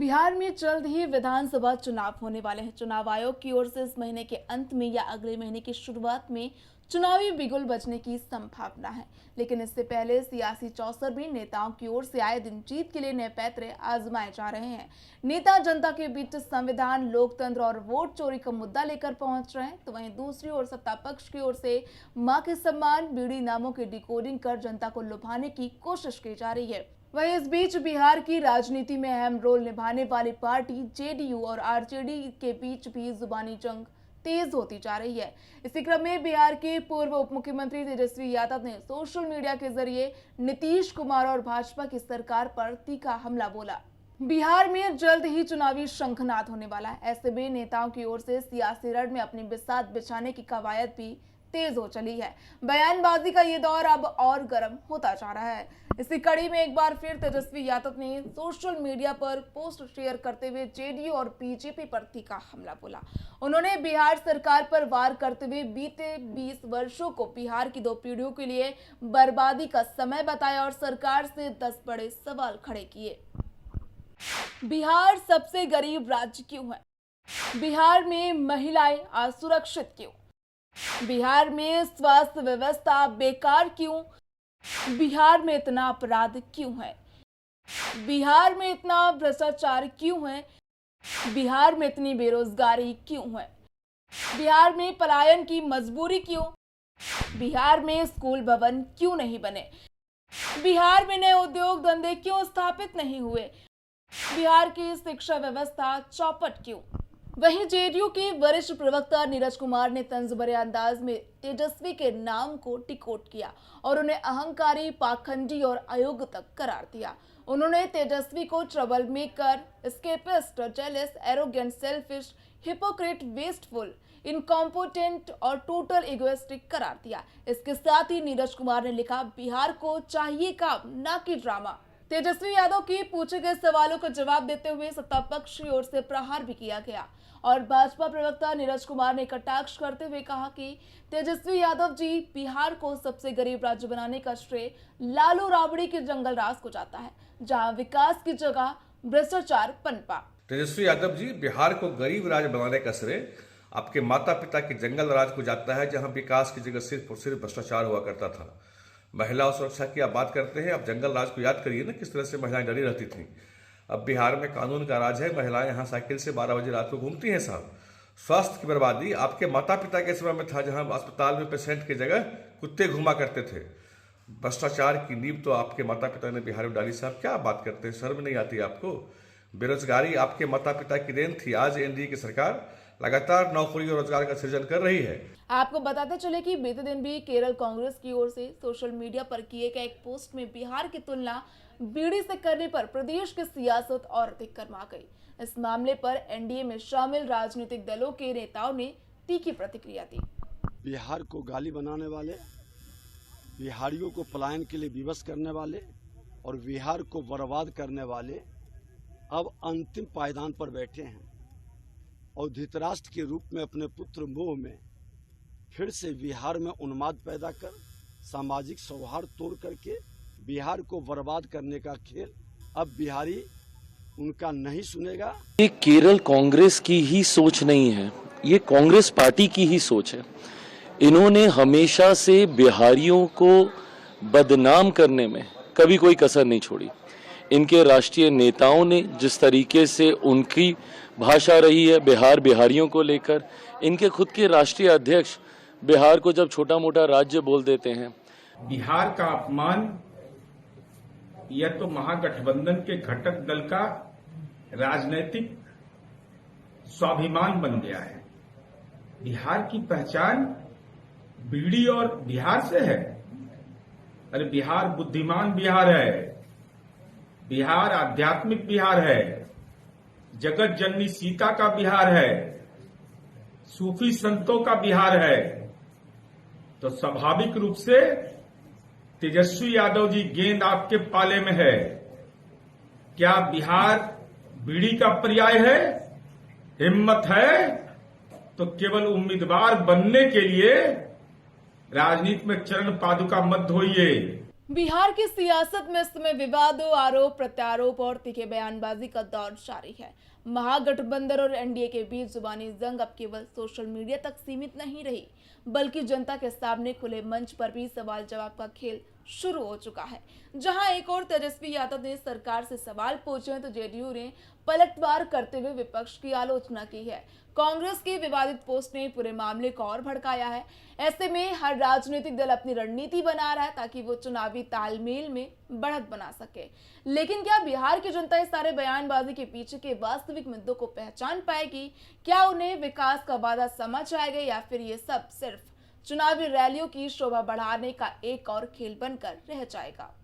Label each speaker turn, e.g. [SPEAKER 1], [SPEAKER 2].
[SPEAKER 1] बिहार में जल्द ही विधानसभा चुनाव होने वाले हैं। चुनाव आयोग की ओर से इस महीने के अंत में या अगले महीने की शुरुआत में चुनावी बिगुल बजने की संभावना है, लेकिन इससे पहले सियासी चौसर में नेताओं की ओर से आए दिन जीत के लिए नए पैतरे आजमाए जा रहे हैं। नेता जनता के बीच संविधान, लोकतंत्र और वोट चोरी का मुद्दा लेकर पहुंच रहे हैं, तो वहीं दूसरी ओर सत्ता पक्ष की ओर से मां के सम्मान, बीड़ी नामों की डिकोडिंग कर जनता को लुभाने की कोशिश की जा रही है। वहीं इस बीच बिहार की राजनीति में अहम रोल निभाने वाली पार्टी जेडीयू और आरजेडी के बीच भी जुबानी जंग तेज होती जा रही है। इसी क्रम में बिहार के पूर्व उप मुख्यमंत्री तेजस्वी यादव ने सोशल मीडिया के जरिए नीतीश कुमार और भाजपा की सरकार पर तीखा हमला बोला। बिहार में जल्द ही चुनावी शंखनाद होने वाला है। ऐसे में नेताओं की ओर से सियासी रण में अपनी बिसात बिछाने की कवायद भी तेज हो चली है। बयानबाजी का ये दौर अब और गर्म होता जा रहा है। इसी कड़ी में एक बार फिर तेजस्वी यादव ने सोशल मीडिया पर पोस्ट शेयर करते हुए जेडीयू और बीजेपी पर तीखा हमला बोला। उन्होंने बिहार सरकार पर वार करते हुए बीते 20 वर्षों को बिहार की 2 पीढ़ियों के लिए बर्बादी का समय बताया और सरकार से 10 बड़े सवाल खड़े किए। बिहार सबसे गरीब राज्य क्यों है? बिहार में महिलाएं असुरक्षित क्यों? बिहार में स्वास्थ्य व्यवस्था बेकार क्यों? बिहार में इतना अपराध क्यों है? बिहार में इतना भ्रष्टाचार क्यों है? बिहार में इतनी बेरोजगारी क्यों है? बिहार में पलायन की मजबूरी क्यों? बिहार में स्कूल भवन क्यों नहीं बने? बिहार में नए उद्योग धंधे क्यों स्थापित नहीं हुए? बिहार की शिक्षा व्यवस्था चौपट क्यों? वहीं जेडीयू के वरिष्ठ प्रवक्ता नीरज कुमार ने तंज भरे अंदाज में तेजस्वी के नाम को टिकोट किया और उन्हें अहंकारी, पाखंडी और अयोग्य तक करार दिया। उन्होंने तेजस्वी को trouble maker, escapist, jealous, arrogant, selfish, hypocrite, wasteful, incompetent और टोटल इगोइस्टिक करार दिया। इसके साथ ही नीरज कुमार ने लिखा, बिहार को चाहिए काम, ना कि ड्रामा। तेजस्वी यादव की पूछे गए सवालों का जवाब देते हुए सत्ता पक्ष की ओर से प्रहार भी किया गया और भाजपा प्रवक्ता नीरज कुमार ने कटाक्ष करते हुए कहा कि तेजस्वी यादव जी, बिहार को सबसे गरीब राज्य बनाने का श्रेय लालू राबड़ी के जंगल राज को जाता है, जहां विकास की जगह भ्रष्टाचार पनपा।
[SPEAKER 2] तेजस्वी यादव जी, बिहार को गरीब राज्य बनाने का श्रेय आपके माता पिता के जंगल राज को जाता है, जहां विकास की जगह सिर्फ और सिर्फ भ्रष्टाचार हुआ करता था। महिला और सुरक्षा की आप बात करते हैं, अब जंगल राज को याद करिए ना, किस तरह से महिलाएं डरी रहती थीं। अब बिहार में कानून का राज है, महिलाएं यहाँ साइकिल से 12 बजे रात को घूमती हैं साहब। स्वास्थ्य की बर्बादी आपके माता पिता के समय में था, जहाँ अस्पताल में पेशेंट की जगह कुत्ते घुमा करते थे। भ्रष्टाचार की नींव तो आपके माता पिता ने बिहार में डाली साहब, क्या बात करते हैं, शर्म नहीं आती आपको? बेरोजगारी आपके माता पिता की देन थी, आज एनडीए की सरकार लगातार नौकरी और रोजगार का सृजन कर रही है।
[SPEAKER 1] आपको बताते चले कि बीते दिन भी केरल कांग्रेस की ओर से सोशल मीडिया पर किए गए एक पोस्ट में बिहार की तुलना बीड़ी से करने पर प्रदेश की सियासत और अधिक गर्मा गई। इस मामले पर एनडीए में शामिल राजनीतिक दलों के नेताओं ने तीखी प्रतिक्रिया दी।
[SPEAKER 3] बिहार को गाली बनाने वाले, बिहारियों को पलायन के लिए विवश करने वाले और बिहार को बर्बाद करने वाले अब अंतिम पायदान पर बैठे हैं और धृतराष्ट्र के रूप में अपने पुत्र मोह में फिर से बिहार में उन्माद पैदा कर सामाजिक सौहार्द तोड़ करके बिहार को बर्बाद करने का खेल अब बिहारी उनका नहीं सुनेगा।
[SPEAKER 4] ये केरल कांग्रेस की ही सोच नहीं है, ये कांग्रेस पार्टी की ही सोच है। इन्होंने हमेशा से बिहारियों को बदनाम करने में कभी कोई कसर नहीं छोड़ी। इनके राष्ट्रीय नेताओं ने जिस तरीके से उनकी भाषा रही है बिहार बिहारियों को लेकर, इनके खुद के राष्ट्रीय अध्यक्ष बिहार को जब छोटा मोटा राज्य बोल देते हैं।
[SPEAKER 5] बिहार का अपमान यह तो महागठबंधन के घटक दल का राजनीतिक स्वाभिमान बन गया है। बिहार की पहचान बीड़ी और बिहार से है। अरे बिहार बुद्धिमान बिहार है, बिहार आध्यात्मिक बिहार है, जगत जननी सीता का बिहार है, सूफी संतों का बिहार है। तो स्वाभाविक रूप से तेजस्वी यादव जी, गेंद आपके पाले में है। क्या बिहार बीड़ी का पर्याय है? हिम्मत है तो केवल उम्मीदवार बनने के लिए राजनीति में चरण पादुका मत धोइए।
[SPEAKER 1] बिहार की सियासत में इस समय विवादों, आरोप प्रत्यारोप और तीखे बयानबाजी का दौर जारी है। महागठबंधन और एनडीए के बीच जुबानी जंग अब केवल सोशल मीडिया तक सीमित नहीं रही, बल्कि जनता के सामने खुले मंच पर भी सवाल जवाब का खेल शुरू हो चुका है। जहां एक और तेजस्वी यादव ने सरकार से सवाल पूछे तो जेडीयू ने पलटवार करते हुए विपक्ष की आलोचना की है। कांग्रेस की विवादित पोस्ट ने पूरे मामले को और भड़काया है। ऐसे में हर राजनीतिक दल अपनी रणनीति बना रहा है ताकि वो चुनावी तालमेल में बढ़त बना सके। लेकिन क्या बिहार की जनता इस सारे बयानबाजी के पीछे के वास्तविक मुद्दों को पहचान पाएगी? क्या उन्हें विकास का वादा समझ आएगा या फिर ये सब सिर्फ चुनावी रैलियों की शोभा बढ़ाने का एक और खेल बनकर रह जाएगा?